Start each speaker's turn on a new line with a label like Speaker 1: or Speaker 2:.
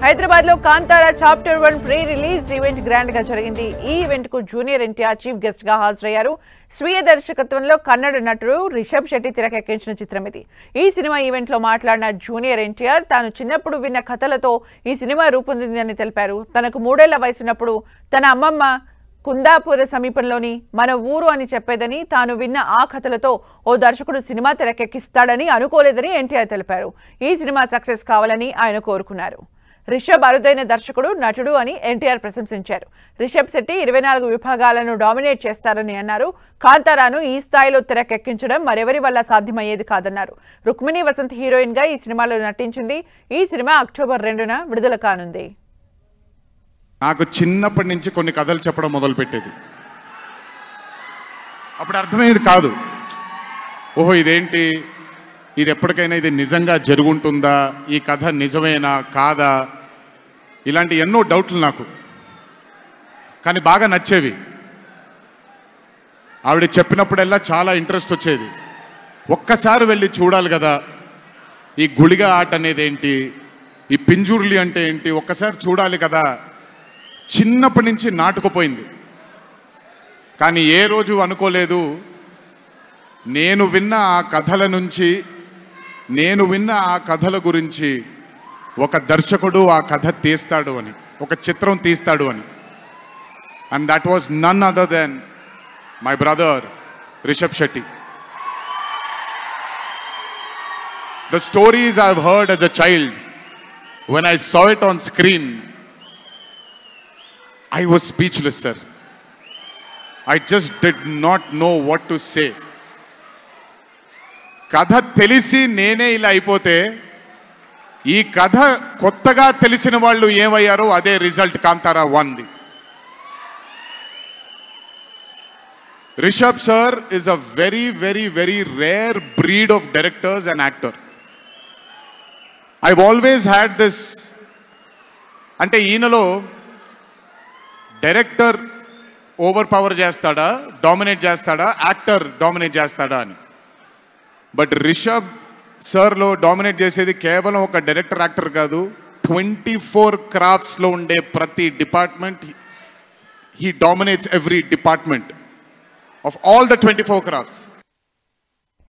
Speaker 1: హైదరాబాద్ లో Kantara chapter 1 pre release event grand గా జరిగింది. ఈ ఈవెంట్ కు జూనియర్ ఎన్టీఆర్ చీఫ్ గెస్ట్ గా హాజరయ్యారు. స్వీయ దర్శకత్వంలో కన్నడ నటుడు రిషబ్ శెట్టి తెరకెక్కించిన చిత్రం ఇది. ఈ సినిమా ఈవెంట్ లో మాట్లాడిన జూనియర్ ఎన్టీఆర్ తాను చిన్నప్పుడు విన్న కథలతో ఈ సినిమా రూపొందిందని తెలిపారు. తనకు 3 ఏళ్ల వయసున్నప్పుడు తన అమ్మమ్మ కుందాపుర సమీపంలోని మన ఊరు అని చెప్పేదని, తాను విన్న ఆ కథలతో ఓ దర్శకుడు సినిమా తెరకెక్కిస్తాడని అనుకోలేదని ఎన్టీఆర్ తెలిపారు. ఈ సినిమా సక్సెస్ కావాలని ఆయన కోరుకున్నారు. రిషబ్ అరుదైన దర్శకుడు, నటుడు అని ఎన్టీఆర్ ప్రశంసించారు. రిషబ్ శెట్టి 24 విభాగాలను డామినేట్ చేస్తారని అన్నారు. కాంతారాను ఈ స్థాయిలో తెరకెక్కించడం మరెవరి వల్ల సాధ్యమయ్యేది కాదన్నారు. రుక్మిణి వసంత్ హీరోయిన్ గా ఈ సినిమాలో నటించింది. ఈ సినిమా అక్టోబర్ 2న విడుదల కానుంది.
Speaker 2: నాకు చిన్నప్పటి నుంచి కొన్ని కథలు చెప్పడం మొదలుపెట్టేది. అప్పుడు అర్థమయ్యేది కాదు, ఓహో ఇదేంటి, ఇది ఎప్పటికైనా ఇది నిజంగా జరుగుంటుందా, ఈ కథ నిజమేనా కాదా, ఇలాంటి ఎన్నో డౌట్లు నాకు. కానీ బాగా నచ్చేవి. ఆవిడ చెప్పినప్పుడల్లా చాలా ఇంట్రెస్ట్ వచ్చేది. ఒక్కసారి వెళ్ళి చూడాలి కదా, ఈ గుళిగ ఆట అనేది ఏంటి, ఈ పింజుర్లి అంటే ఏంటి, ఒక్కసారి చూడాలి కదా. చిన్నప్పటి నుంచి నాటుకుపోయింది. కానీ ఏ రోజు అనుకోలేదు నేను విన్న ఆ కథల నుంచి, నేను విన్న ఆ కథల గురించి ఒక దర్శకుడు ఆ కథ తీస్తాడు అని, ఒక చిత్రం తీస్తాడు అని. And that was none other than my brother Rishab Shetty. The stories I've heard as a child, when I saw it on screen, I was speechless, sir. I just did not know what to say. కథ తెలిసి నేనే ఇలా అయిపోతే, ఈ కథ కొత్తగా తెలిసిన వాళ్ళు ఏమయ్యారో అదే రిజల్ట్ కాంతారా 1ది. Rishab sir is a very, very, very rare breed of directors and actor. I've always had this, అంటే ఈయనలో డైరెక్టర్ ఓవర్ పవర్ చేస్తాడా, డామినేట్ చేస్తాడా, యాక్టర్ డామినేట్ చేస్తాడా అని. బట్ రిషబ్ సార్లో డామినేట్ చేసేది కేవలం ఒక డైరెక్టర్, యాక్టర్ కాదు, 24 క్రాఫ్ట్స్లో ఉండే ప్రతి department. He dominates every department of all the 24 crafts.